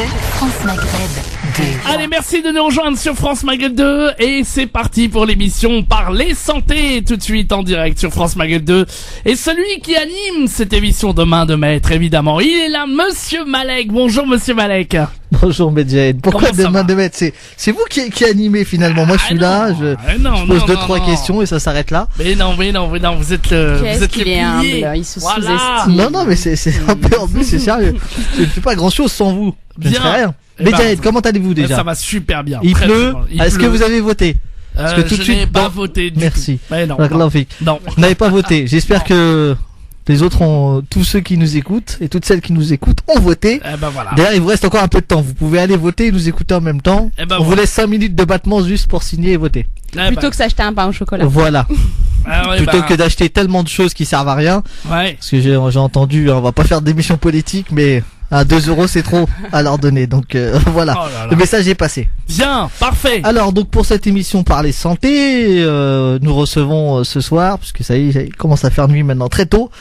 France Maghreb 2. Allez, merci de nous rejoindre sur France Maghreb 2 et c'est parti pour l'émission Parler Santé, tout de suite en direct sur France Maghreb 2. Et celui qui anime cette émission de main de maître, évidemment, il est là, Monsieur Malek. Bonjour Monsieur Malek. Bonjour Medjahed. Pourquoi Comment ça de main va de maître? C'est vous qui animez finalement. Moi je suis là, je pose deux trois questions et ça s'arrête là. Mais non, vous êtes le, Qu'est-ce vous êtes qu'il le est pilier. humble, il se Voilà. sous-estime. Non mais c'est un peu en plus c'est sérieux. Je ne fais pas grand chose sans vous. Je ne Bien. ferai rien. Eh ben, Medjahed, comment allez-vous déjà? Ça va super bien. Il Très, pleut. très bien. Il Est-ce que pleut. vous avez voté? Parce que tout de je n'ai suite, pas dans- voté du Merci. tout. Mais non, Barakallahu fik. non. Vous n'avez pas voté. J'espère que les autres ont, tous ceux qui nous écoutent et toutes celles qui nous écoutent ont voté. Eh ben voilà. D'ailleurs, il vous reste encore un peu de temps. Vous pouvez aller voter et nous écouter en même temps. Eh ben On vous voilà. laisse 5 minutes de battement juste pour signer et voter. Eh ben, Plutôt que s'acheter un pain au chocolat. Voilà. ah ouais, Plutôt bah, que d'acheter tellement de choses qui servent à rien. ouais. Parce que j'ai entendu, on va pas faire d'émission politique, mais à 2 euros c'est trop à leur donner. Donc voilà. Oh là là. Le message est passé. Bien, parfait. Alors donc pour cette émission Parler Santé, nous recevons ce soir, puisque ça y est, il commence à faire nuit maintenant très tôt,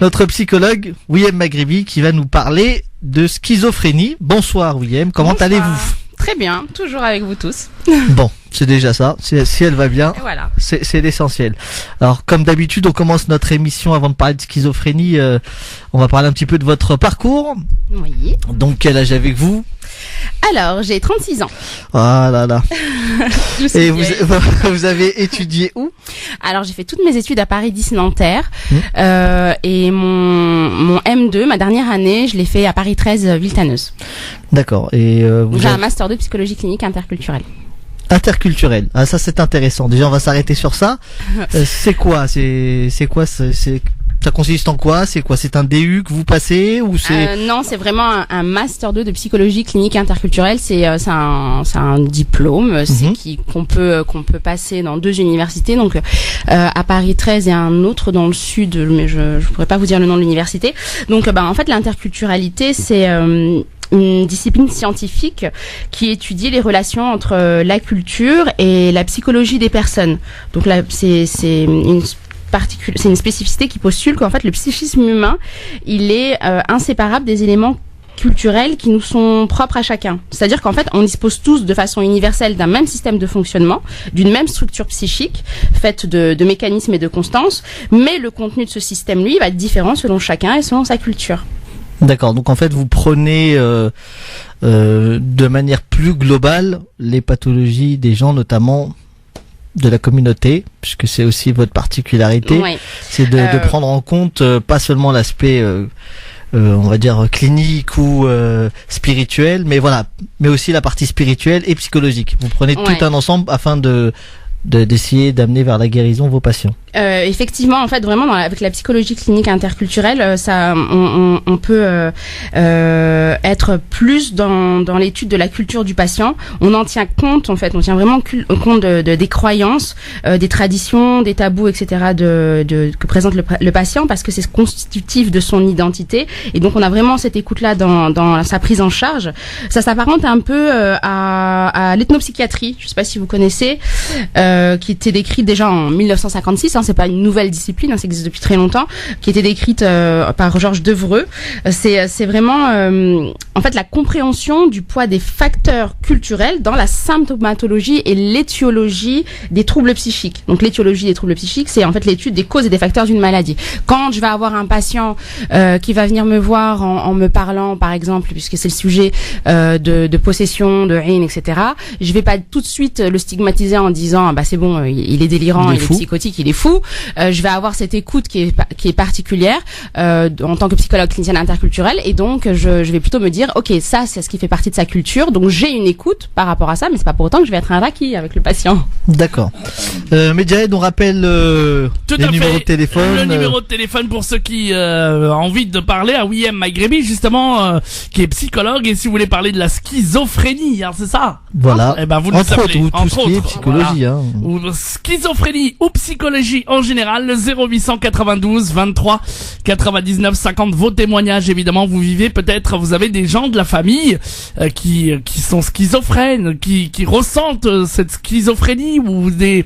notre psychologue William Maghribi qui va nous parler de schizophrénie. Bonsoir William, comment Bonsoir. allez-vous? Très bien, toujours avec vous tous. Bon, c'est déjà ça, si elle va bien. Et voilà. C'est l'essentiel. Alors, comme d'habitude, on commence notre émission avant de parler de schizophrénie. On va parler un petit peu de votre parcours. Oui. Donc, quel âge avez-vous? Alors, j'ai 36 ans. Ah là là. Je suis Et vous, vieille. vous avez étudié où? Alors, j'ai fait toutes mes études à Paris 10 Nanterre. Mmh. Et mon M2, ma dernière année, je l'ai fait à Paris 13 Villetaneuse. D'accord. Et vous J'ai un avez master de psychologie clinique interculturelle. interculturel. Ah ça c'est intéressant. Déjà on va s'arrêter sur ça. C'est quoi? Ça consiste en quoi? C'est quoi? C'est un DU que vous passez ou c'est Non, c'est vraiment un master 2 de psychologie clinique interculturelle. C'est un diplôme qu'on peut passer dans 2 universités. Donc à Paris 13 et un autre dans le sud, mais je pourrais pas vous dire le nom de l'université. Donc en fait l'interculturalité c'est une discipline scientifique qui étudie les relations entre la culture et la psychologie des personnes. Donc là c'est une spécificité qui postule qu'en fait le psychisme humain, il est inséparable des éléments culturels qui nous sont propres à chacun. C'est-à-dire qu'en fait, on dispose tous de façon universelle d'un même système de fonctionnement, d'une même structure psychique, faite de mécanismes et de constances, mais le contenu de ce système, lui, va être différent selon chacun et selon sa culture. D'accord. Donc en fait vous prenez de manière plus globale les pathologies des gens, notamment de la communauté, puisque c'est aussi votre particularité. Ouais. C'est de prendre en compte pas seulement l'aspect on va dire clinique ou spirituel, mais voilà, mais aussi la partie spirituelle et psychologique. Vous prenez Ouais. tout un ensemble afin d'essayer d'amener vers la guérison vos patients. Effectivement, en fait, vraiment, avec la psychologie clinique interculturelle, on peut être plus dans l'étude de la culture du patient. On en tient compte, en fait, on tient vraiment compte des croyances, des traditions, des tabous, etc. que présente le patient, parce que c'est constitutif de son identité. Et donc, on a vraiment cette écoute-là dans sa prise en charge. Ça s'apparente un peu à l'ethnopsychiatrie. Je sais pas si vous connaissez. Qui était décrite déjà en 1956, c'est pas une nouvelle discipline, ça existe depuis très longtemps, qui était décrite par Georges Devreux. C'est vraiment en fait la compréhension du poids des facteurs culturels dans la symptomatologie et l'étiologie des troubles psychiques. Donc l'étiologie des troubles psychiques, c'est en fait l'étude des causes et des facteurs d'une maladie. Quand je vais avoir un patient qui va venir me voir en me parlant, par exemple, puisque c'est le sujet de possession, de haine, etc., je vais pas tout de suite le stigmatiser en disant bah c'est bon, il est délirant, il est psychotique, il est fou. Je vais avoir cette écoute qui est particulière en tant que psychologue clinicienne interculturelle, et donc je vais plutôt me dire ok, ça c'est ce qui fait partie de sa culture, donc j'ai une écoute par rapport à ça, mais c'est pas pour autant que je vais être un raki avec le patient. D'accord. Medjahed, on rappelle Tout les à numéros fait. de téléphone. Le numéro de téléphone pour ceux qui ont envie de parler à William Maghribi, justement, qui est psychologue, et si vous voulez parler de la schizophrénie, hein, c'est ça? Voilà. Eh ben, vous nous entre autres, appelez. tout ce qui est psychologie. Voilà. Hein. ou schizophrénie ou psychologie en général, le 0892 23 99 50. Vos témoignages, évidemment, vous vivez peut-être, vous avez des gens de la famille qui sont schizophrènes, qui ressentent cette schizophrénie ou des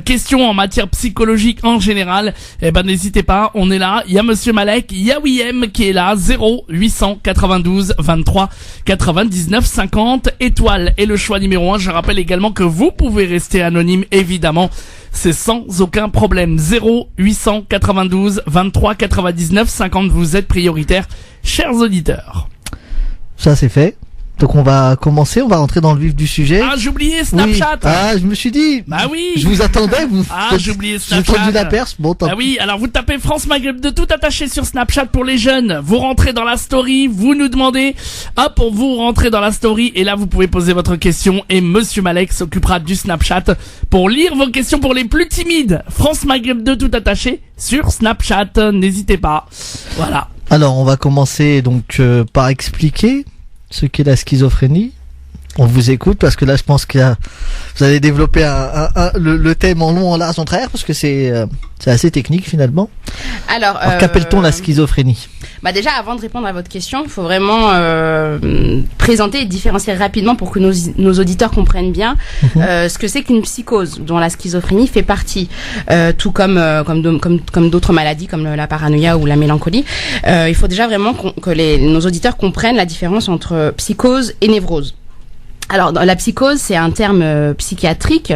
questions en matière psychologique en général. Eh ben n'hésitez pas, on est là. Il y a Monsieur Malek, il y a Wiem qui est là. 0892 23 99 50. Étoile est le choix numéro 1. Je rappelle également que vous pouvez rester anonyme, évidemment. C'est sans aucun problème. 0892 23 99 50. Vous êtes prioritaires, chers auditeurs. Ça c'est fait. Donc on va commencer, on va rentrer dans le vif du sujet. Ah, j'ai oublié Snapchat. Oui. Ah, je me suis dit. Bah oui. Je vous attendais, vous. Ah, j'ai oublié Snapchat. J'ai tendu la perche. Bon, tant Ah oui, alors vous tapez France Maghreb de tout attaché sur Snapchat pour les jeunes. Vous rentrez dans la story, vous nous demandez. Hop, vous rentrez dans la story et là vous pouvez poser votre question et Monsieur Malek s'occupera du Snapchat pour lire vos questions pour les plus timides. France Maghreb de tout attaché sur Snapchat. N'hésitez pas. Voilà. Alors, on va commencer donc par expliquer ce qu'est la schizophrénie. On vous écoute parce que là je pense que vous allez développer le thème en long, en large, en travers parce que c'est assez technique finalement. Alors qu'appelle-t-on la schizophrénie? Bah déjà, avant de répondre à votre question, il faut vraiment présenter et différencier rapidement pour que nos auditeurs comprennent bien ce que c'est qu'une psychose, dont la schizophrénie fait partie, tout comme d'autres maladies comme la paranoïa ou la mélancolie. Il faut déjà vraiment que nos auditeurs comprennent la différence entre psychose et névrose. Alors, la psychose, c'est un terme psychiatrique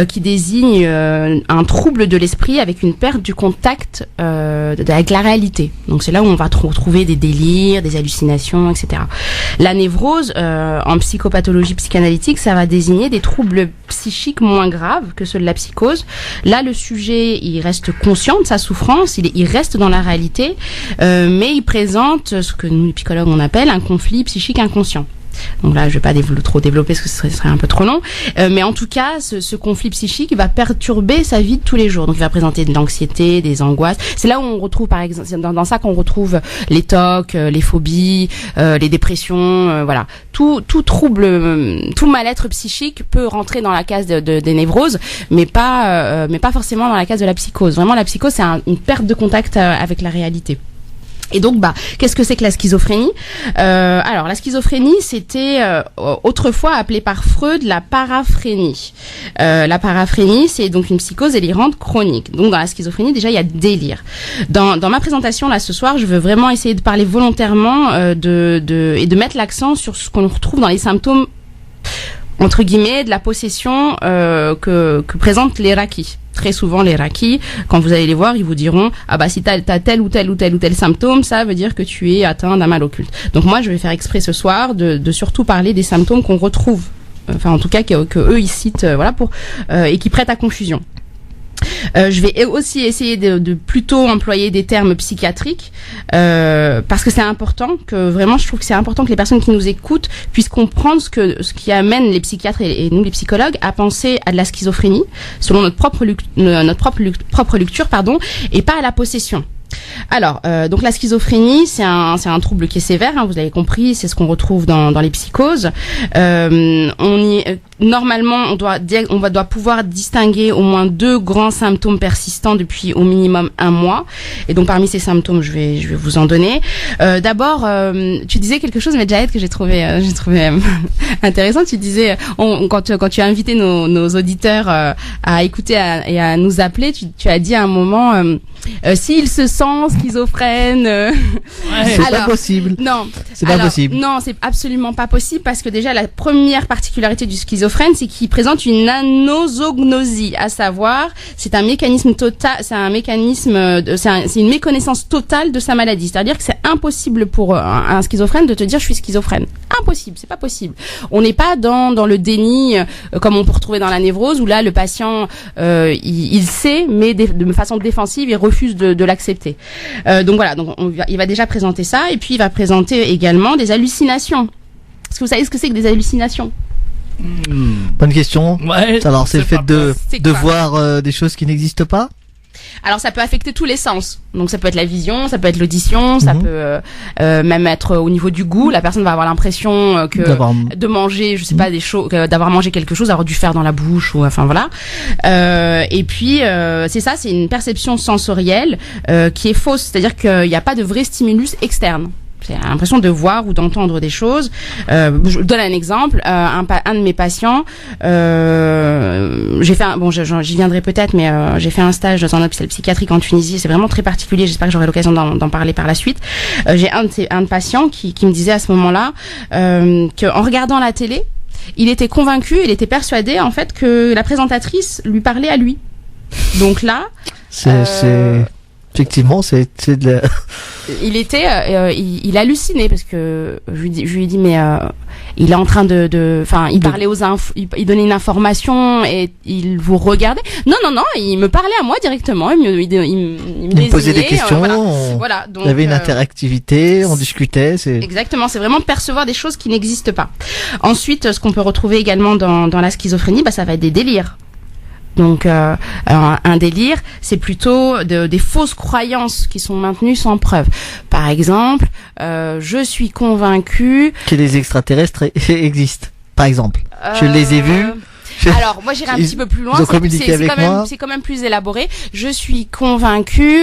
qui désigne un trouble de l'esprit avec une perte du contact avec la réalité. Donc, c'est là où on va trouver des délires, des hallucinations, etc. La névrose, en psychopathologie psychanalytique, ça va désigner des troubles psychiques moins graves que ceux de la psychose. Là, le sujet, il reste conscient de sa souffrance, il reste dans la réalité, mais il présente ce que nous, les psychologues, on appelle un conflit psychique inconscient. Donc là, je vais pas trop développer parce que ce serait un peu trop long. Mais en tout cas, ce conflit psychique va perturber sa vie de tous les jours. Donc, il va présenter de l'anxiété, des angoisses. C'est là où on retrouve, par exemple, c'est dans ça qu'on retrouve les TOC, les phobies, les dépressions, voilà. Tout trouble, tout mal-être psychique peut rentrer dans la case des névroses, mais pas forcément dans la case de la psychose. Vraiment, la psychose, c'est une perte de contact avec la réalité. Et donc, qu'est-ce que c'est que la schizophrénie? Alors, la schizophrénie, c'était autrefois appelé par Freud la paraphrénie. La paraphrénie, c'est donc une psychose délirante chronique. Donc, dans la schizophrénie, déjà, il y a délire. Dans ma présentation là ce soir, je veux vraiment essayer de parler volontairement et de mettre l'accent sur ce qu'on retrouve dans les symptômes entre guillemets de la possession que présentent les rakis. Très souvent, les rakis, quand vous allez les voir, ils vous diront si t'as tel ou tel symptôme, ça veut dire que tu es atteint d'un mal occulte. Donc moi, je vais faire exprès ce soir de surtout parler des symptômes qu'on retrouve, enfin en tout cas que eux ils citent, voilà, pour et qui prêtent à confusion. Je vais aussi essayer de plutôt employer des termes psychiatriques parce que c'est important, que vraiment je trouve que c'est important que les personnes qui nous écoutent puissent comprendre ce qui amène les psychiatres et nous les psychologues à penser à de la schizophrénie selon notre propre lecture, et pas à la possession. Alors, donc la schizophrénie, c'est un trouble qui est sévère, hein, vous l'avez compris, c'est ce qu'on retrouve dans les psychoses. Normalement, on doit pouvoir distinguer au moins 2 grands symptômes persistants depuis au minimum 1 mois. Et donc parmi ces symptômes, je vais vous en donner. D'abord, tu disais quelque chose, Medjahed, que j'ai trouvé intéressant. Tu disais, quand tu as invité nos auditeurs à écouter et à nous appeler, tu as dit à un moment, s'ils se sentent schizophrènes, c'est pas possible. Non, c'est pas possible. Non, c'est absolument pas possible parce que déjà la première particularité du schizophrène, c'est qu'il présente une anosognosie, à savoir, c'est un mécanisme total, c'est une méconnaissance totale de sa maladie. C'est-à-dire que c'est impossible pour un schizophrène de te dire je suis schizophrène. Impossible, c'est pas possible. On n'est pas dans le déni comme on peut retrouver dans la névrose où là le patient il sait mais de façon défensive il refuse de l'accepter. Donc voilà, il va déjà présenter ça et puis il va présenter également des hallucinations. Est-ce que vous savez ce que c'est que des hallucinations? Bonne question. Ouais. Alors c'est le fait de voir des choses qui n'existent pas. Alors ça peut affecter tous les sens. Donc ça peut être la vision, ça peut être l'audition, ça peut même être au niveau du goût. La personne va avoir l'impression de manger, je sais pas, des choses, d'avoir mangé quelque chose, d'avoir dû faire dans la bouche ou enfin voilà. Et puis c'est ça, c'est une perception sensorielle qui est fausse, c'est-à-dire qu'il n'y a pas de vrai stimulus externe. J'ai l'impression de voir ou d'entendre des choses. Je donne un exemple. Un de mes patients, j'ai fait j'y viendrai peut-être, mais j'ai fait un stage dans un hôpital psychiatrique en Tunisie. C'est vraiment très particulier. J'espère que j'aurai l'occasion d'en parler par la suite. J'ai un de patients qui me disait à ce moment-là qu'en regardant la télé, il était convaincu, il était persuadé en fait que la présentatrice lui parlait à lui. Donc là, effectivement, c'est de la... Il était, il hallucinait parce que je lui ai dit mais il est en train il parlait il donnait une information et il vous regardait. Non, il me parlait à moi directement. Il me posait des questions. Voilà. Donc, il y avait une interactivité, on discutait. Exactement, c'est vraiment percevoir des choses qui n'existent pas. Ensuite, ce qu'on peut retrouver également dans la schizophrénie, ça va être des délires. Donc un délire, c'est plutôt des fausses croyances qui sont maintenues sans preuve. Par exemple, je suis convaincue que les extraterrestres existent. Par exemple, je les ai vus. Alors moi j'irai un petit peu plus loin. Ils ont communiqué avec moi. C'est quand même plus élaboré. Je suis convaincue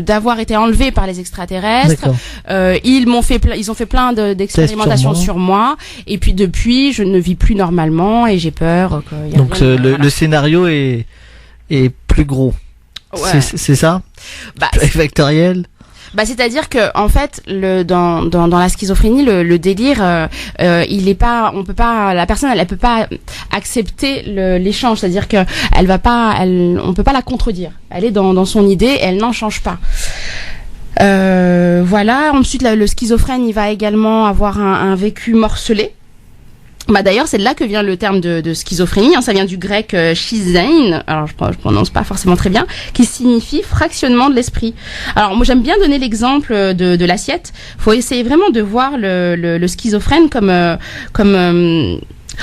d'avoir été enlevée par les extraterrestres. Ils ont fait plein d'expérimentations sur moi. Et puis depuis, je ne vis plus normalement et j'ai peur. Donc le scénario est plus gros. Ouais. C'est ça. Vectoriel. C'est-à-dire que en fait dans la schizophrénie le délire il est pas, la personne elle peut pas accepter l'échange, c'est-à-dire que on peut pas la contredire, elle est dans son idée, elle n'en change pas. Voilà. Ensuite le schizophrène il va également avoir un vécu morcelé. D'ailleurs, c'est de là que vient le terme de schizophrénie. Ça vient du grec schizein, alors je prononce pas forcément très bien, qui signifie fractionnement de l'esprit. Alors moi j'aime bien donner l'exemple de l'assiette. Faut essayer vraiment de voir le schizophrène comme en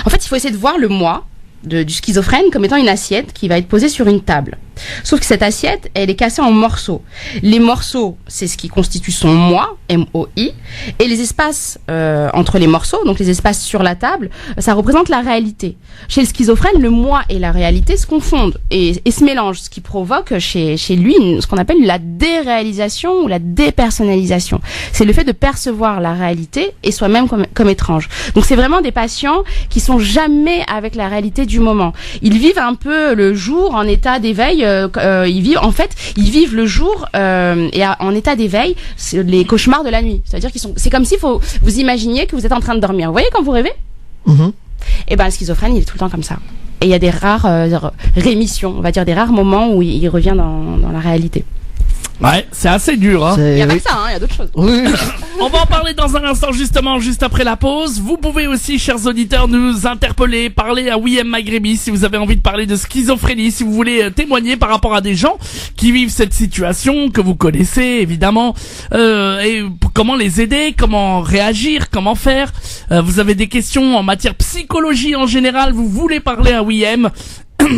fait il faut essayer de voir le moi du schizophrène comme étant une assiette qui va être posée sur une table. Sauf que cette assiette, elle est cassée en morceaux. Les morceaux, c'est ce qui constitue son moi, M-O-I, et les espaces entre les morceaux, donc les espaces sur la table, ça représente la réalité. Chez le schizophrène, le moi et la réalité se confondent et se mélangent, ce qui provoque chez lui ce qu'on appelle la déréalisation ou la dépersonnalisation. C'est le fait de percevoir la réalité et soi-même comme étrange. Donc c'est vraiment des patients qui sont jamais avec la réalité du moment. Ils vivent un peu le jour en état d'éveil. Ils vivent le jour et en état d'éveil, les cauchemars de la nuit. C'est-à-dire c'est comme si vous imaginiez que vous êtes en train de dormir. Vous voyez quand vous rêvez? Et le schizophrène, il est tout le temps comme ça. Et il y a des rares rémissions, on va dire des rares moments où il revient dans la réalité. Ouais, c'est assez dur, hein. Il y a pas que ça, il y a d'autres choses. Oui. On va en parler dans un instant, justement, juste après la pause. Vous pouvez aussi, chers auditeurs, nous interpeller, parler à William Maghrébi si vous avez envie de parler de schizophrénie, si vous voulez témoigner par rapport à des gens qui vivent cette situation, que vous connaissez, évidemment, et comment les aider, comment réagir, comment faire. Vous avez des questions en matière psychologie en général, vous voulez parler à William.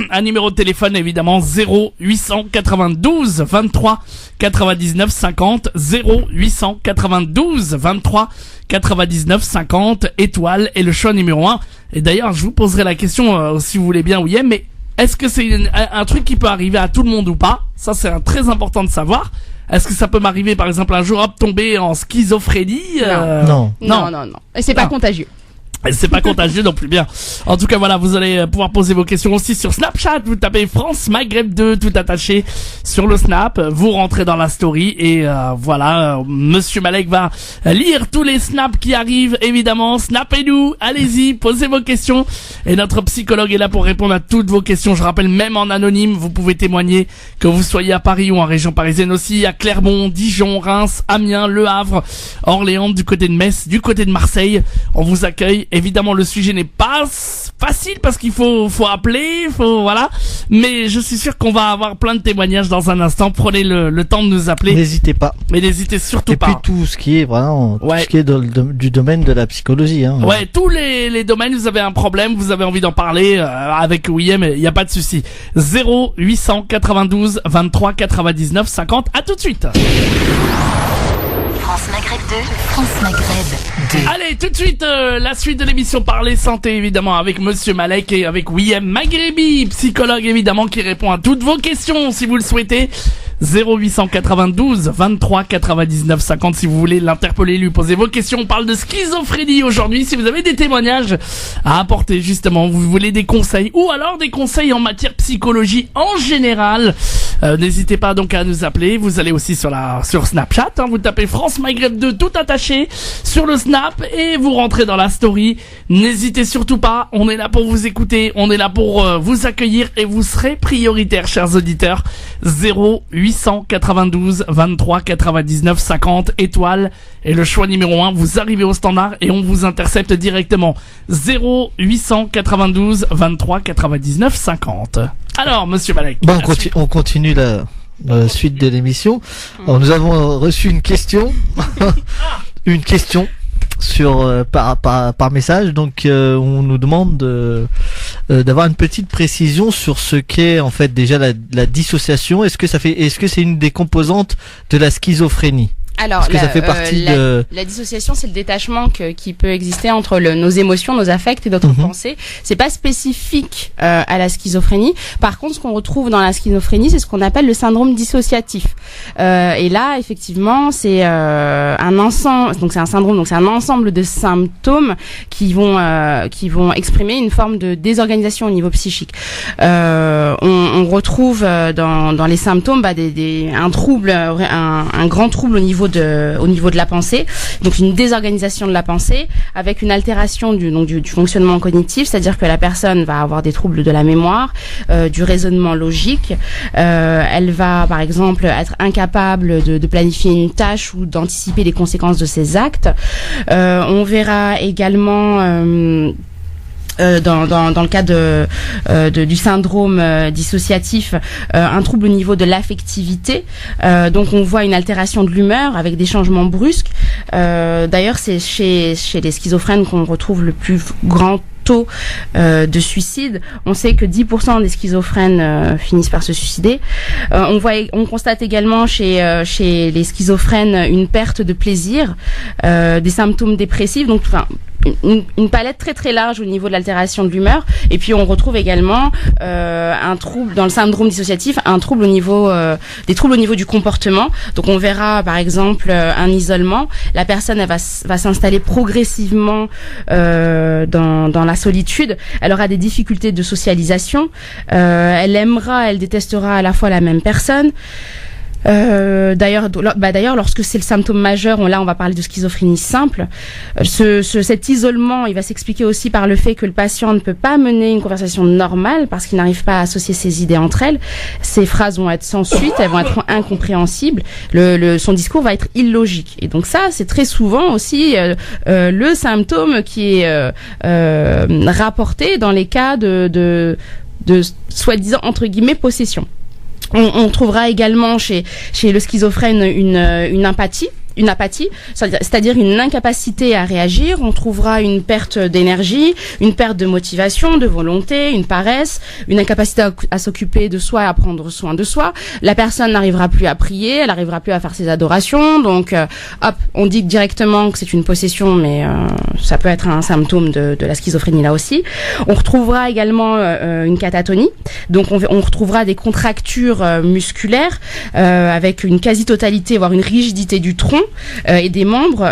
Un numéro de téléphone évidemment 0892 23 99 50 0892 23 99 50 étoile et le choix numéro 1. Et d'ailleurs je vous poserai la question si vous voulez bien William, mais est-ce que c'est un truc qui peut arriver à tout le monde ou pas? Ça c'est très important de savoir. Est-ce que ça peut m'arriver par exemple un jour tomber en schizophrénie? Non. Et c'est pas contagieux. C'est pas contagieux non plus, bien. En tout cas, voilà, vous allez pouvoir poser vos questions aussi sur Snapchat. Vous tapez France Maghreb 2 tout attaché sur le Snap. Vous rentrez dans la story et voilà, Monsieur Malek va lire tous les snaps qui arrivent. Évidemment, snappez-nous, allez-y, posez vos questions. Et notre psychologue est là pour répondre à toutes vos questions. Je rappelle, même en anonyme, vous pouvez témoigner que vous soyez à Paris ou en région parisienne aussi, à Clermont, Dijon, Reims, Amiens, Le Havre, Orléans, du côté de Metz, du côté de Marseille. On vous accueille évidemment, le sujet n'est pas facile parce qu'il faut appeler, voilà. Mais je suis sûr qu'on va avoir plein de témoignages dans un instant. Prenez le temps de nous appeler. N'hésitez pas. Mais n'hésitez surtout pas. Et puis tout ce qui est vraiment, tout ce qui est du domaine de la psychologie, hein. Ouais, tous les domaines, vous avez un problème, vous avez envie d'en parler, avec William, il n'y a pas de souci. 0892 23 99 50. À tout de suite. France Maghreb 2, France Maghreb 2. Allez, tout de suite, la suite de l'émission Parler Santé, évidemment, avec Monsieur Malek et avec William Maghribi, psychologue, évidemment, qui répond à toutes vos questions, si vous le souhaitez. 0892 23 99 50 si vous voulez l'interpeller, lui poser vos questions. On parle de schizophrénie aujourd'hui. Si vous avez des témoignages à apporter, justement, vous voulez des conseils ou alors des conseils en matière psychologie en général, n'hésitez pas donc à nous appeler. Vous allez aussi sur Snapchat, hein, vous tapez France Maghreb 2 tout attaché sur le Snap et vous rentrez dans la story. N'hésitez surtout pas, on est là pour vous écouter, on est là pour vous accueillir et vous serez prioritaires, chers auditeurs. 0892 23 99 50 étoiles et le choix numéro 1, vous arrivez au standard et on vous intercepte directement. 0892 23 99 50. Alors, Monsieur Malek. Bon, on continue la suite de l'émission. Alors, nous avons reçu une question. Une question sur par message. Donc on nous demande d'avoir une petite précision sur ce qu'est en fait déjà la dissociation. Est-ce que c'est une des composantes de la schizophrénie? Alors, parce que ça fait partie la dissociation, c'est le détachement qui peut exister entre nos émotions, nos affects et notre pensée. C'est pas spécifique à la schizophrénie. Par contre, ce qu'on retrouve dans la schizophrénie, c'est ce qu'on appelle le syndrome dissociatif. Et là, effectivement, c'est un ensemble. Donc, c'est un syndrome. Donc, c'est un ensemble de symptômes qui vont exprimer une forme de désorganisation au niveau psychique. On retrouve dans les symptômes un trouble, un grand trouble au niveau de la pensée, donc une désorganisation de la pensée avec une altération du fonctionnement cognitif, c'est-à-dire que la personne va avoir des troubles de la mémoire, du raisonnement logique, elle va par exemple être incapable de planifier une tâche ou d'anticiper les conséquences de ses actes. On verra également dans le cas du syndrome dissociatif, un trouble au niveau de l'affectivité. Donc on voit une altération de l'humeur avec des changements brusques. D'ailleurs, c'est chez les schizophrènes qu'on retrouve le plus grand taux de suicide. On sait que 10% des schizophrènes finissent par se suicider. On constate également chez les schizophrènes une perte de plaisir, des symptômes dépressifs. Donc, une palette très très large au niveau de l'altération de l'humeur. Et puis on retrouve également un trouble dans le syndrome dissociatif, des troubles au niveau du comportement. Donc on verra par exemple un isolement. La personne elle va s'installer progressivement dans la solitude. Elle aura des difficultés de socialisation. Elle détestera à la fois la même personne. D'ailleurs, lorsque c'est le symptôme majeur, on va parler de schizophrénie simple. Cet isolement, il va s'expliquer aussi par le fait que le patient ne peut pas mener une conversation normale parce qu'il n'arrive pas à associer ses idées entre elles. Ses phrases vont être sans suite, elles vont être incompréhensibles. Son discours va être illogique. Et donc ça, c'est très souvent aussi le symptôme qui est rapporté dans les cas de soi-disant entre guillemets possession. On trouvera également chez le schizophrène une apathie, c'est-à-dire une incapacité à réagir. On trouvera une perte d'énergie, une perte de motivation, de volonté, une paresse, une incapacité à s'occuper de soi et à prendre soin de soi. La personne n'arrivera plus à prier, elle n'arrivera plus à faire ses adorations. Donc, on dit directement que c'est une possession, mais ça peut être un symptôme de la schizophrénie là aussi. On retrouvera également une catatonie. Donc, on retrouvera des contractures musculaires avec une quasi-totalité, voire une rigidité du tronc. Et des membres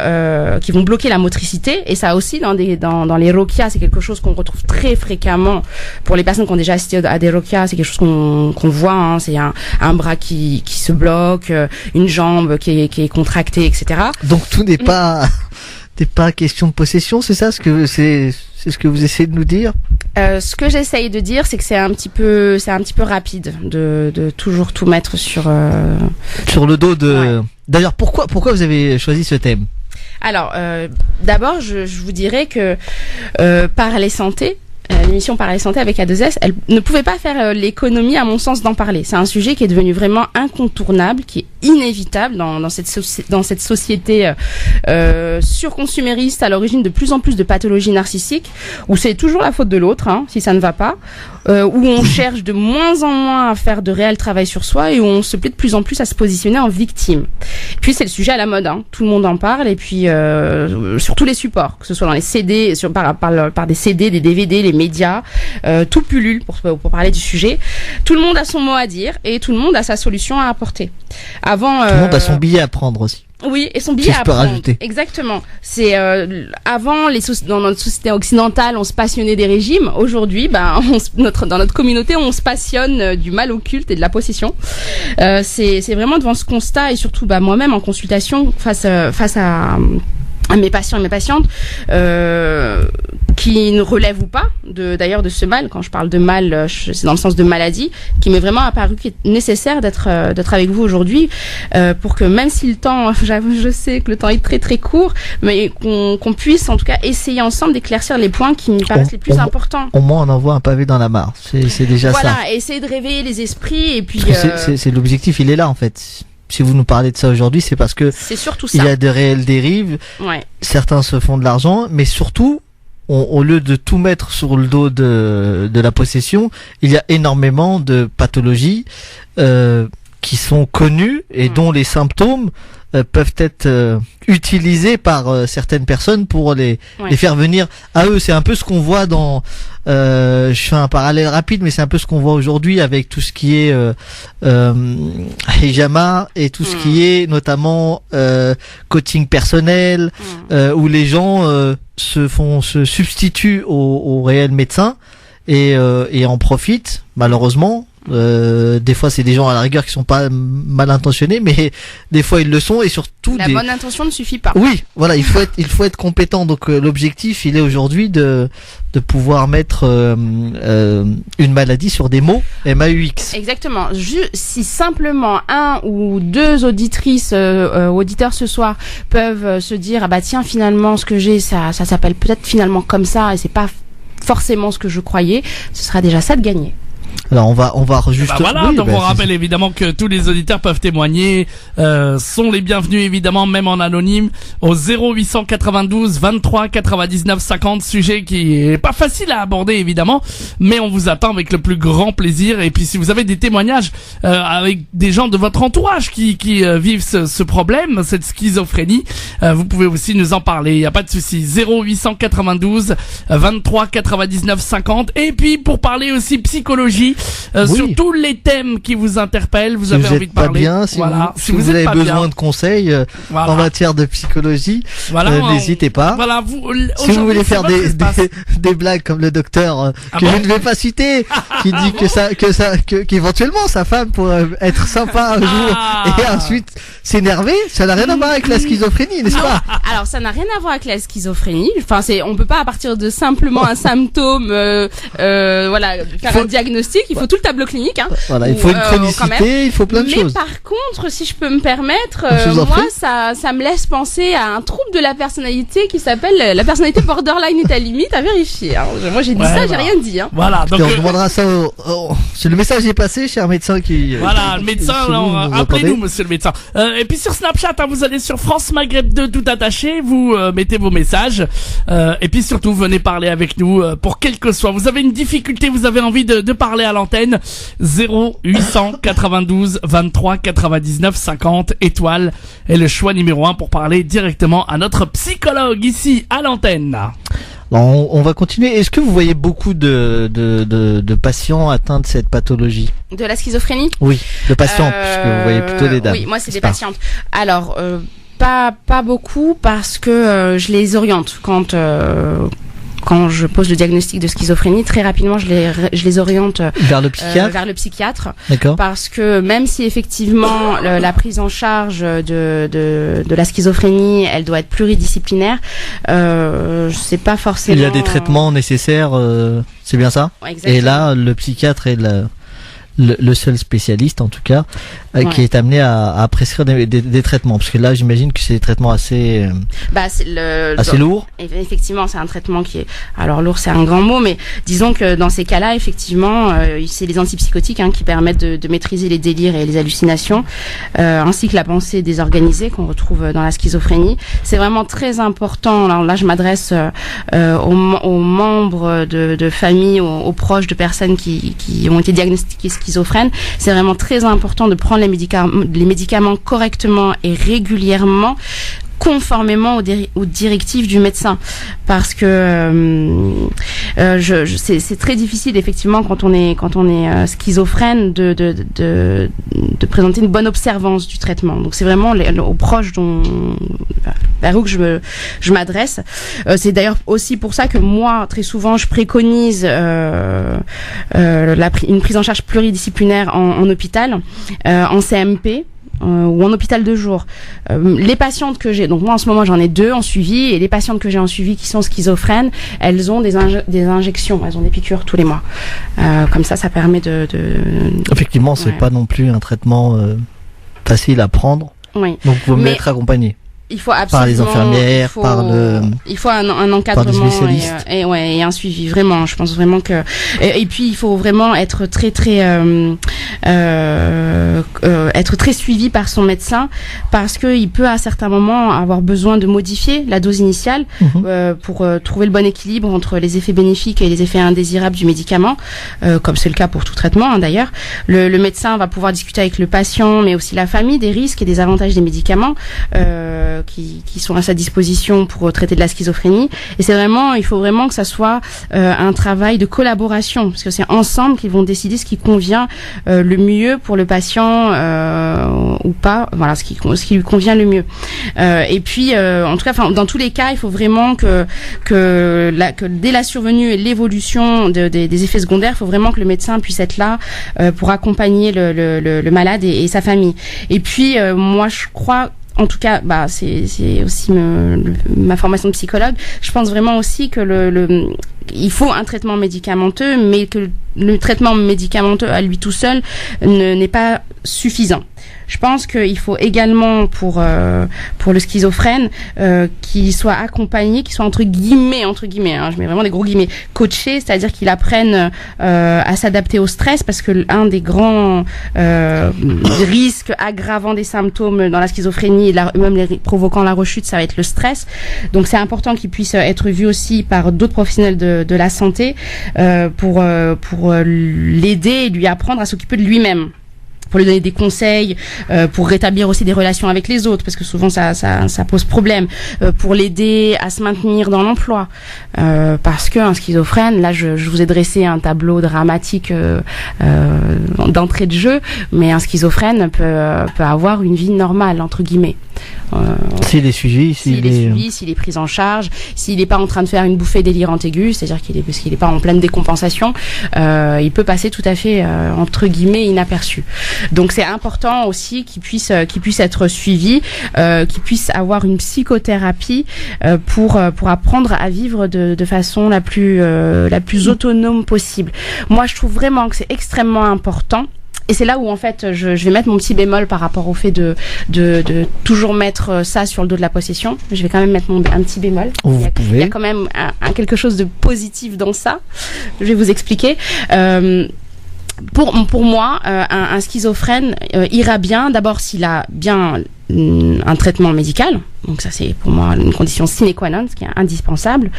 qui vont bloquer la motricité, et ça aussi dans les ROCIA, c'est quelque chose qu'on retrouve très fréquemment pour les personnes qui ont déjà assisté à des ROCIA. C'est quelque chose qu'on voit, hein, c'est un bras qui se bloque, une jambe qui est contractée, etc. Donc tout n'est pas c'était pas question de possession, c'est ça ce que c'est ce que vous essayez de nous dire? Ce que j'essaye de dire, c'est que c'est un petit peu rapide de toujours tout mettre sur le dos de. Ouais. D'ailleurs, pourquoi vous avez choisi ce thème? Alors, d'abord, je vous dirais que Parler Santé, l'émission Parler Santé avec A2S, elle ne pouvait pas faire l'économie, à mon sens, d'en parler. C'est un sujet qui est devenu vraiment incontournable, qui est inévitable dans cette société surconsumériste, à l'origine de plus en plus de pathologies narcissiques, où c'est toujours la faute de l'autre, si ça ne va pas, où on cherche de moins en moins à faire de réel travail sur soi et où on se plaît de plus en plus à se positionner en victime. Puis c'est le sujet à la mode, tout le monde en parle, et puis sur tous les supports, que ce soit dans les CD, par des CD, des DVD, les médias, tout pullule pour parler du sujet. Tout le monde a son mot à dire et tout le monde a sa solution à apporter. Tout le monde a son billet à prendre aussi. Oui, et son billet à prendre. Rajouter. Exactement. C'est avant dans notre société occidentale, on se passionnait des régimes. Aujourd'hui, dans notre communauté, on se passionne du mal occulte et de la possession. C'est vraiment devant ce constat, et surtout moi-même en consultation face à mes patients et mes patientes qui ne relèvent ou pas d'ailleurs de ce mal. Quand je parle de mal, c'est dans le sens de maladie, qui m'est vraiment apparu qu'il est nécessaire d'être avec vous aujourd'hui, pour que même si le temps, je sais que le temps est très très court, mais qu'on puisse en tout cas essayer ensemble d'éclaircir les points qui me paraissent les plus importants. Au moins on envoie un pavé dans la mare, c'est déjà ça. Voilà, essayer de réveiller les esprits, et puis c'est l'objectif, il est là en fait. Si vous nous parlez de ça aujourd'hui, c'est parce que c'est surtout ça. Il y a de réelles dérives. Ouais. Certains se font de l'argent, mais surtout, au lieu de tout mettre sur le dos de la possession, il y a énormément de pathologies qui sont connues et dont les symptômes peuvent être utilisés par certaines personnes pour les faire venir à eux. C'est un peu ce qu'on voit dans je fais un parallèle rapide, mais c'est un peu ce qu'on voit aujourd'hui avec tout ce qui est hijama et tout ce qui est notamment coaching personnel, où les gens se substituent aux réels médecins et en profitent malheureusement. Des fois c'est des gens à la rigueur qui sont pas mal intentionnés, mais des fois ils le sont, et surtout la bonne intention ne suffit pas. Oui, voilà, il faut être compétent. Donc l'objectif il est aujourd'hui de pouvoir mettre une maladie sur des mots MAUX. Exactement. Si simplement un ou deux auditrices auditeurs ce soir peuvent se dire tiens, finalement ce que j'ai ça s'appelle peut-être finalement comme ça et c'est pas forcément ce que je croyais, ce sera déjà ça de gagner. Alors on va juste. Voilà, donc on rappelle évidemment que tous les auditeurs peuvent témoigner, sont les bienvenus évidemment, même en anonyme, au 0892 23 99 50, sujet qui est pas facile à aborder évidemment, mais on vous attend avec le plus grand plaisir. Et puis si vous avez des témoignages avec des gens de votre entourage qui vivent ce problème, cette schizophrénie, vous pouvez aussi nous en parler, il y a pas de souci. 0892 23 99 50. Et puis pour parler aussi psychologie, sur tous les thèmes qui vous interpellent, vous avez envie de parler. Bien, si vous avez besoin de conseils en matière de psychologie, n'hésitez pas. Voilà, si vous voulez faire des blagues comme le docteur je ne vais pas citer, qui dit qu'éventuellement sa femme pourrait être sympa un jour et ensuite s'énerver, ça n'a rien à voir avec la schizophrénie, n'est-ce pas? Alors ça n'a rien à voir avec la schizophrénie. Enfin on peut pas à partir de simplement un symptôme faire un diagnostic. Il faut tout le tableau clinique. Voilà, il faut une chronicité, il faut plein de choses. Mais par contre, si je peux me permettre, moi, ça me laisse penser à un trouble de la personnalité qui s'appelle la personnalité borderline est à limite à vérifier. Moi, j'ai dit ça, j'ai rien dit. Voilà, donc on demandera ça. Si le message est passé, cher médecin qui. Voilà, le médecin. Appelez-nous, monsieur le médecin. Et puis sur Snapchat, vous allez sur France Maghreb 2 tout attaché, vous mettez vos messages. Et puis surtout, venez parler avec nous pour quel que soit. Vous avez une difficulté, vous avez envie de parler à l'antenne, 0892 23 99 50 étoiles est le choix numéro 1 pour parler directement à notre psychologue ici à l'antenne. Alors, on va continuer. Est-ce que vous voyez beaucoup de patients atteints de cette pathologie? De la schizophrénie? Oui, de patients, puisque vous voyez plutôt des dames. Oui, moi c'est des patientes. Alors, pas beaucoup parce que je les oriente quand quand je pose le diagnostic de schizophrénie, très rapidement je les oriente vers le psychiatre. Vers le psychiatre. D'accord. Parce que même si effectivement la prise en charge de la schizophrénie, elle doit être pluridisciplinaire, c'est pas forcément. Il y a des traitements nécessaires, c'est bien ça. Exactement. Et là, le psychiatre est le seul spécialiste, en tout cas, qui est amené à prescrire des traitements. Parce que là, j'imagine que c'est des traitements assez lourds. Effectivement, c'est un traitement qui est... Alors, lourd, c'est un grand mot, mais disons que dans ces cas-là, effectivement, c'est les antipsychotiques qui permettent de maîtriser les délires et les hallucinations, ainsi que la pensée désorganisée qu'on retrouve dans la schizophrénie. C'est vraiment très important. Alors là, je m'adresse aux membres de famille, aux proches de personnes qui ont été diagnostiquées schizophrènes. C'est vraiment très important de prendre les médicaments correctement et régulièrement, conformément aux directives du médecin, parce que c'est très difficile effectivement quand on est schizophrène de présenter une bonne observance du traitement. Donc c'est vraiment aux proches vers où que je m'adresse. C'est d'ailleurs aussi pour ça que moi très souvent je préconise une prise en charge pluridisciplinaire en hôpital, en CMP. Ou en hôpital de jour. Les patientes que j'ai, donc moi en ce moment j'en ai 2 en suivi, et les patientes que j'ai en suivi qui sont schizophrènes, elles ont des injections, elles ont des piqûres tous les mois. Comme ça permet de... Effectivement, c'est pas non plus un traitement facile à prendre. Oui. Donc vous pouvez être accompagné. Il faut absolument, par les infirmières, il faut un encadrement et un suivi, vraiment. Je pense vraiment que et puis il faut vraiment être très suivi par son médecin, parce que il peut à certains moments avoir besoin de modifier la dose initiale pour trouver le bon équilibre entre les effets bénéfiques et les effets indésirables du médicament, comme c'est le cas pour tout traitement d'ailleurs. Le médecin va pouvoir discuter avec le patient, mais aussi la famille, des risques et des avantages des médicaments qui sont à sa disposition pour traiter de la schizophrénie. Et il faut vraiment que ça soit un travail de collaboration, parce que c'est ensemble qu'ils vont décider ce qui convient le mieux pour le patient ou pas, voilà, ce qui lui convient le mieux. Et puis en tout cas, dans tous les cas, il faut vraiment que dès la survenue et l'évolution des effets secondaires, il faut vraiment que le médecin puisse être là pour accompagner le malade et sa famille. Et puis moi je crois, en tout cas, c'est aussi ma formation de psychologue. Je pense vraiment aussi que il faut un traitement médicamenteux, mais que le traitement médicamenteux à lui tout seul n'est pas suffisant. Je pense qu'il faut également pour le schizophrène qu'il soit accompagné, qu'il soit entre guillemets, je mets vraiment des gros guillemets, coaché, c'est-à-dire qu'il apprenne à s'adapter au stress, parce que un des grands risques aggravants des symptômes dans la schizophrénie et même provoquant la rechute, ça va être le stress. Donc c'est important qu'il puisse être vu aussi par d'autres professionnels de la santé pour l'aider et lui apprendre à s'occuper de lui-même, pour lui donner des conseils, pour rétablir aussi des relations avec les autres, parce que souvent ça pose problème, pour l'aider à se maintenir dans l'emploi, parce qu'un schizophrène, là je vous ai dressé un tableau dramatique d'entrée de jeu, mais un schizophrène peut avoir une vie normale entre guillemets. S'il est suivi, s'il est pris en charge, s'il n'est pas en train de faire une bouffée délirante aiguë, c'est-à-dire parce qu'il n'est pas en pleine décompensation, il peut passer tout à fait entre guillemets inaperçu. Donc c'est important aussi qu'il puisse être suivi, qu'il puisse avoir une psychothérapie pour apprendre à vivre de façon la plus autonome possible. Moi je trouve vraiment que c'est extrêmement important. Et c'est là où en fait je vais mettre mon petit bémol par rapport au fait de toujours mettre ça sur le dos de la possession. Je vais quand même mettre un petit bémol. Il y a quand même quelque chose de positif dans ça. Je vais vous expliquer. Pour moi, un schizophrène ira bien d'abord s'il a bien un traitement médical. Donc ça c'est pour moi une condition sine qua non, ce qui est indispensable.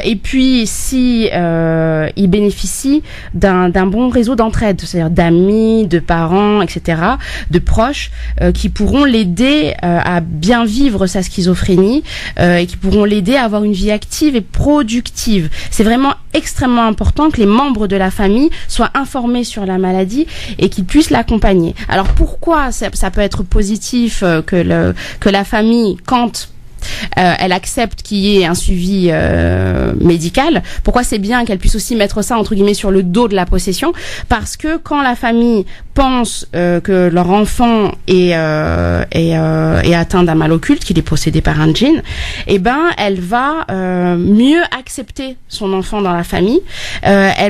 Et puis si il bénéficie d'un bon réseau d'entraide, c'est-à-dire d'amis, de parents, etc., de proches qui pourront l'aider à bien vivre sa schizophrénie et qui pourront l'aider à avoir une vie active et productive. C'est vraiment extrêmement important que les membres de la famille soient informés sur la maladie et qu'ils puissent l'accompagner. Alors pourquoi ça peut être positif que la famille, quand elle accepte qu'il y ait un suivi médical. Pourquoi c'est bien qu'elle puisse aussi mettre ça entre guillemets sur le dos de la possession? Parce que quand la famille pense que leur enfant est atteint d'un mal occulte, qu'il est possédé par un djinn, eh ben elle va mieux accepter son enfant dans la famille,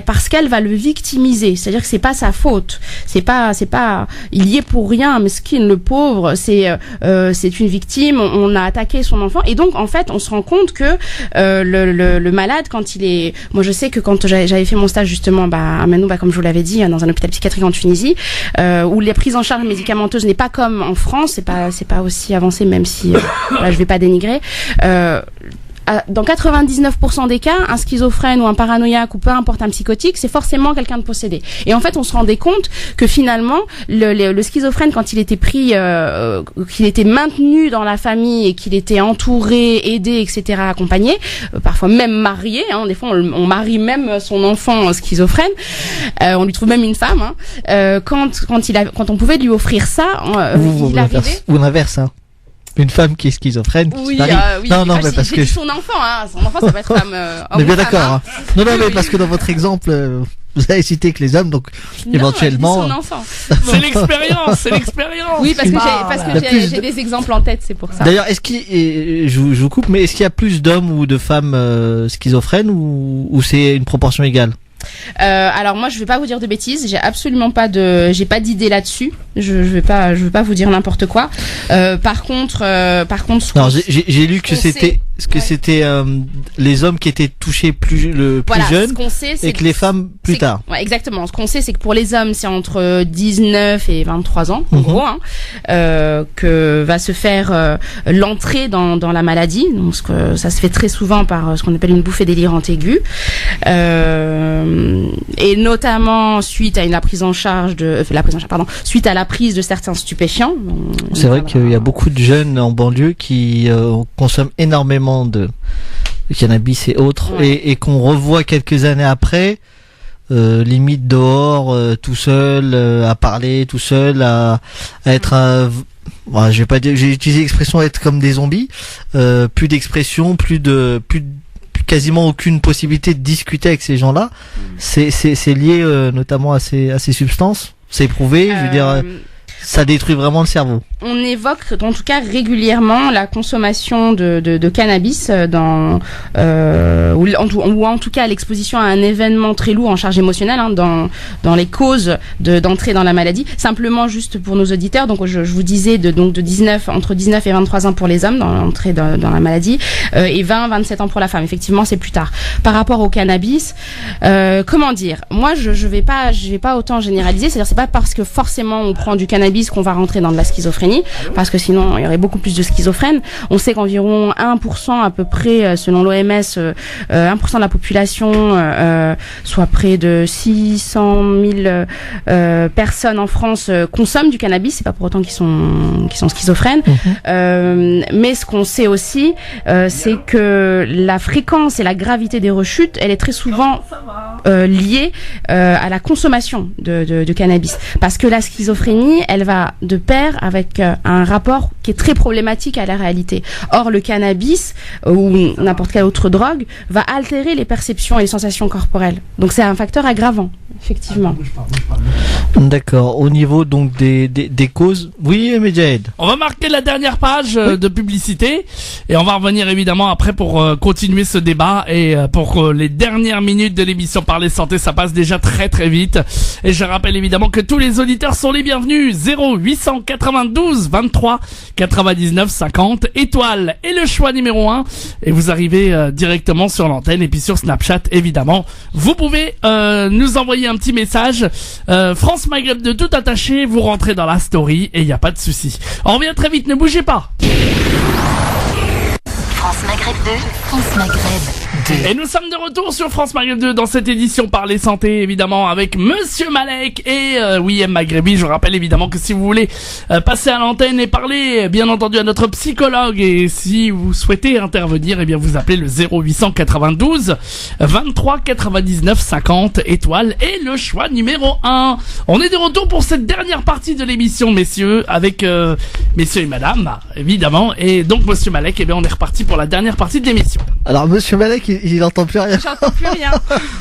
parce qu'elle va le victimiser. C'est-à-dire que c'est pas sa faute, c'est pas il y est pour rien, mesquine, le pauvre, c'est une victime, on a attaqué son enfant, et donc en fait on se rend compte que le malade, quand il est, moi je sais que quand j'avais fait mon stage justement à Manouba, comme je vous l'avais dit, dans un hôpital psychiatrique en Tunisie, où la prise en charge médicamenteuse n'est pas comme en France, c'est pas aussi avancé, même si là, je vais pas dénigrer. Dans 99% des cas, un schizophrène ou un paranoïaque ou peu importe un psychotique, c'est forcément quelqu'un de possédé. Et en fait, on se rendait compte que finalement, le schizophrène, quand il était pris, qu'il était maintenu dans la famille et qu'il était entouré, aidé, etc., accompagné, parfois même marié, hein, des fois on marie même son enfant schizophrène, on lui trouve même une femme, hein, quand on pouvait lui offrir ça, il arrivait. Ou l'inverse, hein. Une femme qui est schizophrène. Oui, oui. Non, mais parce que son enfant, ça peut être femme. On est bien d'accord. Hein. Non, mais parce que dans votre exemple, vous avez cité que les hommes, donc éventuellement. Son enfant. C'est l'expérience. Oui, parce que j'ai des exemples en tête, c'est pour ça. D'ailleurs, je vous coupe, mais est-ce qu'il y a plus d'hommes ou de femmes schizophrènes ou c'est une proportion égale? Alors moi je vais pas vous dire de bêtises, j'ai pas d'idée là-dessus. Je veux pas vous dire n'importe quoi. Par contre non, j'ai lu que c'était les hommes qui étaient touchés plus jeunes, et que les femmes plus tard. Ouais, exactement. Ce qu'on sait, c'est que pour les hommes, c'est entre 19 et 23 ans, en gros, hein, que va se faire l'entrée dans la maladie. Donc ça se fait très souvent par ce qu'on appelle une bouffée délirante aiguë. Et notamment suite à suite à la prise de certains stupéfiants. C'est vrai qu'il y a beaucoup de jeunes en banlieue qui consomment énormément de cannabis et autres, et qu'on revoit quelques années après, limite dehors, tout seul, à parler, tout seul, à être je vais pas dire, j'ai utilisé l'expression être comme des zombies, plus d'expression, plus quasiment aucune possibilité de discuter avec ces gens-là. C'est lié notamment à ces substances. C'est prouvé, je veux dire, ça détruit vraiment le cerveau. On évoque en tout cas régulièrement la consommation de cannabis ou en tout cas l'exposition à un événement très lourd en charge émotionnelle, hein, dans les causes d'entrée dans la maladie. Simplement juste pour nos auditeurs, donc je vous disais entre 19 et 23 ans pour les hommes dans l'entrée dans la maladie, et 27 ans pour la femme. Effectivement, c'est plus tard. Par rapport au cannabis, comment dire, moi je vais pas autant généraliser, c'est-à-dire c'est pas parce que forcément on prend du cannabis qu'on va rentrer dans de la schizophrénie, parce que sinon il y aurait beaucoup plus de schizophrènes. On sait qu'environ 1% à peu près, selon l'OMS, 1% de la population, soit près de 600 000 personnes en France consomment du cannabis. C'est pas pour autant qu'ils sont schizophrènes. Mais ce qu'on sait aussi, c'est que la fréquence et la gravité des rechutes, elle est très souvent liée à la consommation de cannabis, parce que la schizophrénie, elle va de pair avec un rapport qui est très problématique à la réalité. Or, le cannabis ou n'importe quelle autre drogue va altérer les perceptions et les sensations corporelles. Donc c'est un facteur aggravant, effectivement. D'accord. Au niveau donc des causes, oui, Medjahed. On va marquer la dernière page de publicité et on va revenir évidemment après pour continuer ce débat, et pour les dernières minutes de l'émission Parler Santé, ça passe déjà très très vite. Et je rappelle évidemment que tous les auditeurs sont les bienvenus. 0892 23 99 50 étoiles et le choix numéro 1, et vous arrivez directement sur l'antenne. Et puis sur Snapchat évidemment, vous pouvez nous envoyer un petit message, France Maghreb de tout attaché, vous rentrez dans la story et il n'y a pas de souci. On revient très vite, ne bougez pas. France Maghreb 2, France Maghreb 2. Et nous sommes de retour sur France Maghreb 2 dans cette édition Parler Santé, évidemment, avec Monsieur Malek et William Maghrebi. Je rappelle évidemment que si vous voulez passer à l'antenne et parler, bien entendu, à notre psychologue, et si vous souhaitez intervenir, eh bien vous appelez le 0892 23 99 50 étoiles et le choix numéro 1. On est de retour pour cette dernière partie de l'émission, messieurs, avec messieurs et madame, évidemment. Et donc, Monsieur Malek, eh bien on est reparti pour la dernière partie de l'émission. Alors Monsieur Malek, il entend plus rien. J'entends plus rien.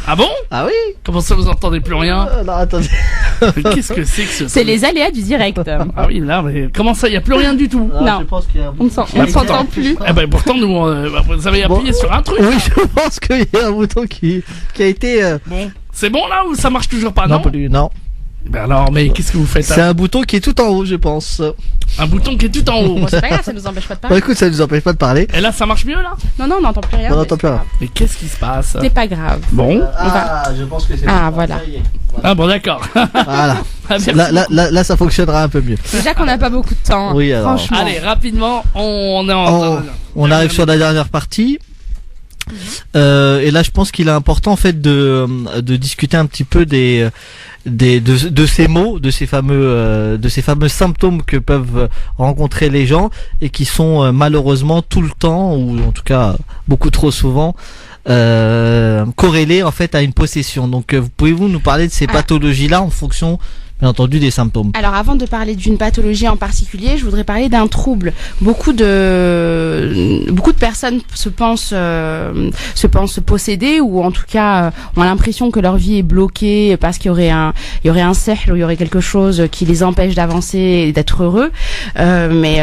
Ah bon? Ah oui? Comment ça, vous entendez plus rien? Non, attendez. Qu'est-ce que c'est que ce C'est truc? les aléas du direct. Ah oui, là, mais comment ça, il y a plus rien du tout? Non. Je pense qu'il y a un On ne s'entend plus. Eh ben pourtant nous, vous avez appuyé sur un truc. Oui, je pense qu'il y a un bouton qui a été. Bon, c'est bon là ou ça marche toujours pas? Non. Non. Ben alors, mais qu'est-ce que vous faites? C'est un bouton qui est tout en haut, je pense. Un bouton qui est tout en haut. Bon, c'est pas grave, ça nous empêche pas de Bah parler. écoute, ça nous empêche pas de parler. Et là, ça marche mieux là? Non, on n'entend plus rien. On mais n'entend plus rien. Mais qu'est-ce qui se passe? C'est pas grave. Bon. Je pense que c'est. Ah, voilà. Ça y est. Ah bon, d'accord. Voilà. Merci. Là, ça fonctionnera un peu mieux. Déjà qu'on n'a pas beaucoup de temps. Oui, alors. Franchement. Allez, rapidement, on est en. On arrive sur la dernière partie. Et là, je pense qu'il est important en fait de discuter un petit peu de ces mots, de ces fameux symptômes que peuvent rencontrer les gens et qui sont malheureusement tout le temps, ou en tout cas beaucoup trop souvent, corrélés en fait à une possession. Donc, pouvez-vous nous parler de ces pathologies-là en fonction, bien entendu, des symptômes? Alors avant de parler d'une pathologie en particulier, je voudrais parler d'un trouble. Beaucoup de personnes se pensent possédées, ou en tout cas ont l'impression que leur vie est bloquée parce qu'il y aurait un cercle, ou il y aurait quelque chose qui les empêche d'avancer et d'être heureux. Mais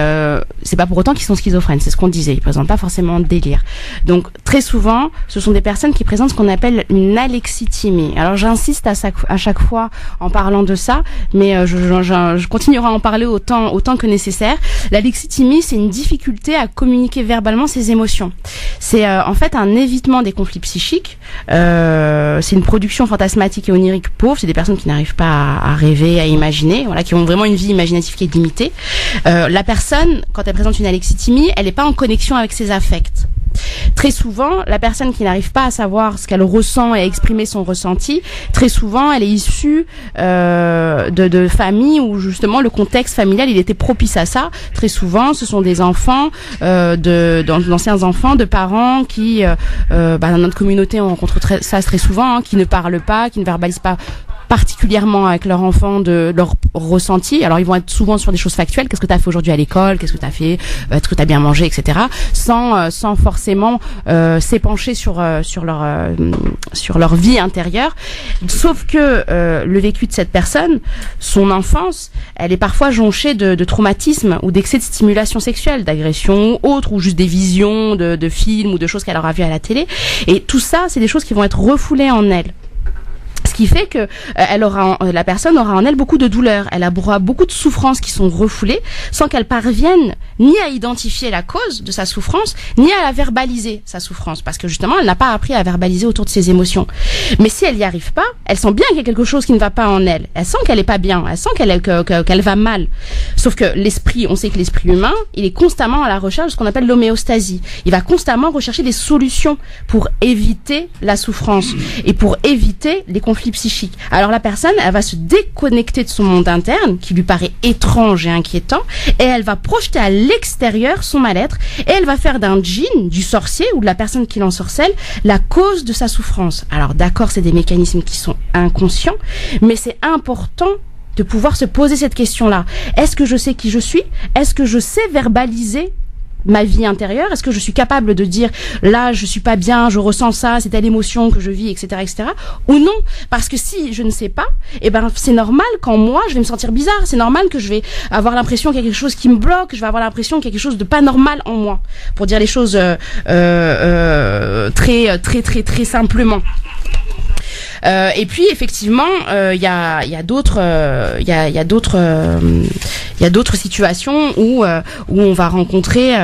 c'est pas pour autant qu'ils sont schizophrènes, c'est ce qu'on disait. Ils présentent pas forcément de délire. Donc très souvent, ce sont des personnes qui présentent ce qu'on appelle une alexithymie. Alors j'insiste à chaque fois en parlant de ça, mais je continuerai à en parler autant que nécessaire. L'alexithymie, c'est une difficulté à communiquer verbalement ses émotions. C'est en fait un évitement des conflits psychiques. C'est une production fantasmatique et onirique pauvre. C'est des personnes qui n'arrivent pas à rêver, à imaginer, voilà, qui ont vraiment une vie imaginative qui est limitée. La personne, quand elle présente une alexithymie, elle n'est pas en connexion avec ses affects. Très souvent, la personne qui n'arrive pas à savoir ce qu'elle ressent et à exprimer son ressenti, très souvent, elle est issue de familles où justement le contexte familial il était propice à ça. Très souvent, ce sont des enfants, d'anciens enfants, de parents qui, dans notre communauté, on rencontre ça très souvent, qui ne parlent pas, qui ne verbalisent pas particulièrement avec leur enfant de leur ressenti. Alors ils vont être souvent sur des choses factuelles. Qu'est-ce que tu as fait aujourd'hui à l'école? Qu'est-ce que tu as fait? Est-ce que tu as bien mangé, etc. Sans forcément s'épancher sur leur vie intérieure. Sauf que le vécu de cette personne, son enfance, elle est parfois jonchée de traumatismes ou d'excès de stimulation sexuelle, d'agression ou autre, ou juste des visions de films ou de choses qu'elle aura vues à la télé. Et tout ça, c'est des choses qui vont être refoulées en elle. Ce qui fait que la personne aura en elle beaucoup de douleurs, elle aura beaucoup de souffrances qui sont refoulées sans qu'elle parvienne ni à identifier la cause de sa souffrance, ni à la verbaliser, sa souffrance, parce que justement elle n'a pas appris à verbaliser autour de ses émotions. Mais si elle n'y arrive pas, elle sent bien qu'il y a quelque chose qui ne va pas en elle, elle sent qu'elle est pas bien, elle sent qu'elle va mal. Sauf que l'esprit, on sait que l'esprit humain, il est constamment à la recherche de ce qu'on appelle l'homéostasie. Il va constamment rechercher des solutions pour éviter la souffrance et pour éviter les conflits psychiques. Alors la personne, elle va se déconnecter de son monde interne, qui lui paraît étrange et inquiétant, et elle va projeter à l'extérieur son mal-être, et elle va faire d'un djinn, du sorcier ou de la personne qui l'ensorcelle, la cause de sa souffrance. Alors d'accord, c'est des mécanismes qui sont inconscients, mais c'est important de pouvoir se poser cette question-là. Est-ce que je sais qui je suis? Est-ce que je sais verbaliser ma vie intérieure? Est-ce que je suis capable de dire là je suis pas bien, je ressens ça, c'est telle émotion que je vis, etc., ou non? Parce que si je ne sais pas, c'est normal qu'en moi je vais me sentir bizarre, c'est normal que je vais avoir l'impression qu'il y a quelque chose qui me bloque, je vais avoir l'impression qu'il y a quelque chose de pas normal en moi, pour dire les choses très simplement. Et puis effectivement, il y a d'autres situations où on va rencontrer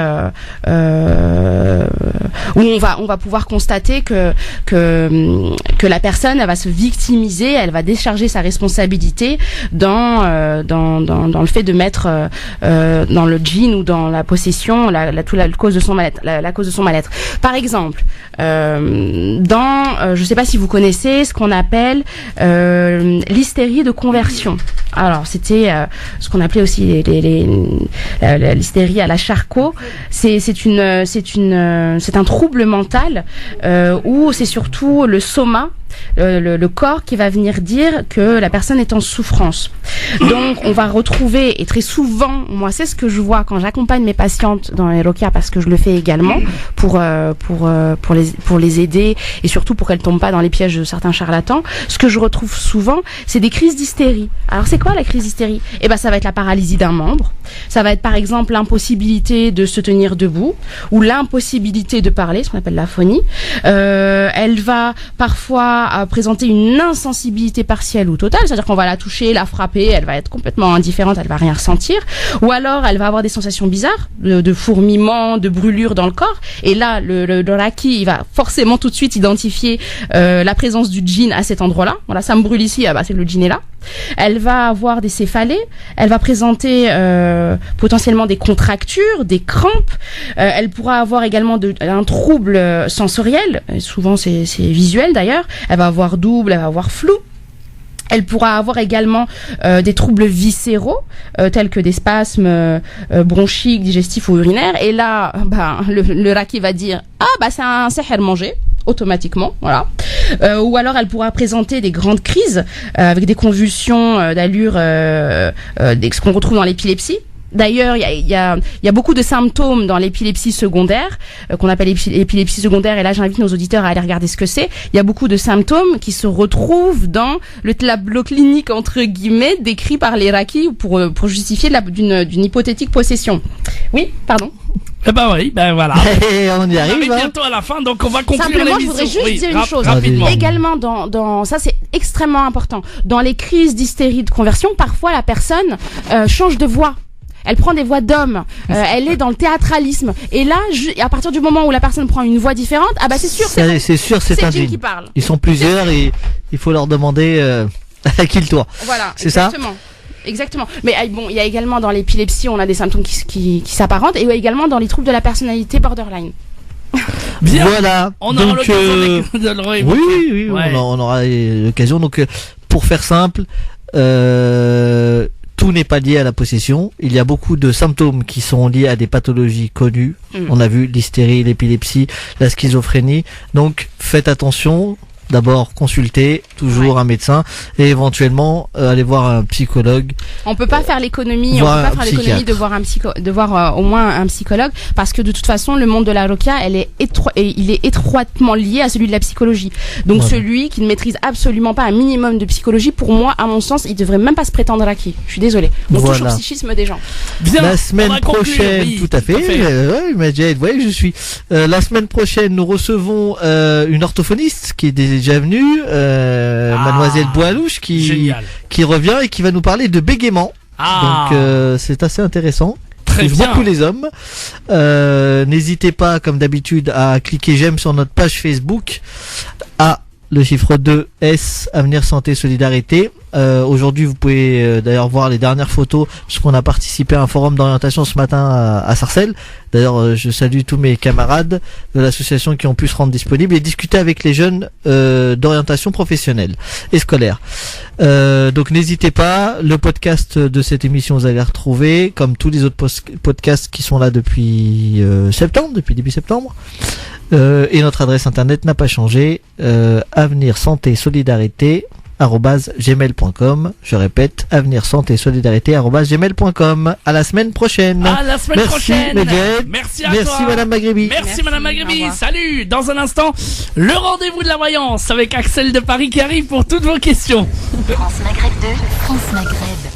où on va pouvoir constater que la personne, elle va se victimiser, elle va décharger sa responsabilité dans le fait de mettre dans le djinn ou dans la possession la cause de son mal-être, la cause de son mal-être. Par exemple, je sais pas si vous connaissez ce qu'on appelle l'hystérie de conversion. Alors c'était ce qu'on appelait aussi l'hystérie à la Charcot. C'est un trouble mental où c'est surtout le soma, le corps qui va venir dire que la personne est en souffrance. Donc on va retrouver, et très souvent, moi c'est ce que je vois quand j'accompagne mes patientes dans les rokia, parce que je le fais également pour les aider et surtout pour qu'elles tombent pas dans les pièges de certains charlatans. Ce que je retrouve souvent, c'est des crises d'hystérie. Alors c'est quoi la crise d'hystérie? Eh ben ça va être la paralysie d'un membre, ça va être par exemple l'impossibilité de se tenir debout ou l'impossibilité de parler, ce qu'on appelle l'aphonie. Elle va parfois présenter une insensibilité partielle ou totale, c'est-à-dire qu'on va la toucher, la frapper, elle va être complètement indifférente, elle va rien ressentir, ou alors elle va avoir des sensations bizarres de fourmillement, de brûlure dans le corps, et là le raki il va forcément tout de suite identifier la présence du djinn à cet endroit-là. Voilà, ça me brûle ici, ah bah c'est que le djinn est là. Elle va avoir des céphalées, elle va présenter potentiellement des contractures, des crampes, elle pourra avoir également un trouble sensoriel, souvent c'est visuel d'ailleurs, elle va avoir double, elle va avoir flou. Elle pourra avoir également des troubles viscéraux tels que des spasmes bronchiques, digestifs ou urinaires. Et là, le raki va dire c'est un seher mangé automatiquement, voilà. Ou alors elle pourra présenter des grandes crises avec des convulsions d'allure, ce qu'on retrouve dans l'épilepsie. D'ailleurs, il y a beaucoup de symptômes dans l'épilepsie secondaire, qu'on appelle l'épilepsie secondaire, et là j'invite nos auditeurs à aller regarder ce que c'est. Il y a beaucoup de symptômes qui se retrouvent dans le tableau clinique entre guillemets décrit par les rakis pour justifier d'une hypothétique possession. Oui, pardon. Eh ben oui, ben voilà. On y arrive. On est bientôt à la fin, donc on va conclure simplement, l'émission. Je voudrais juste dire une chose. Rapidement. Également, dans ça, c'est extrêmement important. Dans les crises d'hystérie de conversion, parfois la personne change de voix. Elle prend des voix d'homme, elle est dans le théâtralisme. Et là, à partir du moment où la personne prend une voix différente, c'est sûr, c'est un djinn qui parle. Ils sont plusieurs et il faut leur demander à qui le toit. Voilà, c'est ça. Exactement. Mais il y a également dans l'épilepsie, on a des symptômes qui s'apparentent, et également dans les troubles de la personnalité borderline. Bien. Voilà. On aura l'occasion de le réévoquer. Oui, ouais. on aura l'occasion. Donc, pour faire simple, tout n'est pas lié à la possession. Il y a beaucoup de symptômes qui sont liés à des pathologies connues. On a vu l'hystérie, l'épilepsie, la schizophrénie. Donc, faites attention. D'abord, consulter toujours un médecin et éventuellement aller voir un psychologue. On peut pas faire l'économie, de voir au moins un psychologue, parce que de toute façon, le monde de la rokia, il est étroitement lié à celui de la psychologie. Donc celui qui ne maîtrise absolument pas un minimum de psychologie, pour moi, à mon sens, il devrait même pas se prétendre raki. Je suis désolée. On touche au psychisme des gens. Bien, la semaine prochaine, tout à fait. Je suis. La semaine prochaine, nous recevons une orthophoniste qui est déjà venue, Mademoiselle Boalouche, qui revient et qui va nous parler de bégaiement. Donc c'est assez intéressant. Très bien. Beaucoup les hommes. N'hésitez pas, comme d'habitude, à cliquer j'aime sur notre page Facebook à le chiffre 2 S Avenir Santé Solidarité. Aujourd'hui, vous pouvez d'ailleurs voir les dernières photos, puisqu'on a participé à un forum d'orientation ce matin à Sarcelles. D'ailleurs, je salue tous mes camarades de l'association qui ont pu se rendre disponibles et discuter avec les jeunes d'orientation professionnelle et scolaire. Donc n'hésitez pas, le podcast de cette émission, vous allez retrouver, comme tous les autres podcasts qui sont là depuis début septembre. Et notre adresse internet n'a pas changé, Avenir Santé Solidarité @gmail.com. Je répète, avenir santé solidarité @gmail.com. À la semaine prochaine. À la semaine prochaine. Medjed. Merci à toi. Madame Maghribi. Merci Madame Maghribi. Salut. Dans un instant, le rendez-vous de la voyance avec Axel de Paris qui arrive pour toutes vos questions. France Maghreb 2, France Maghreb.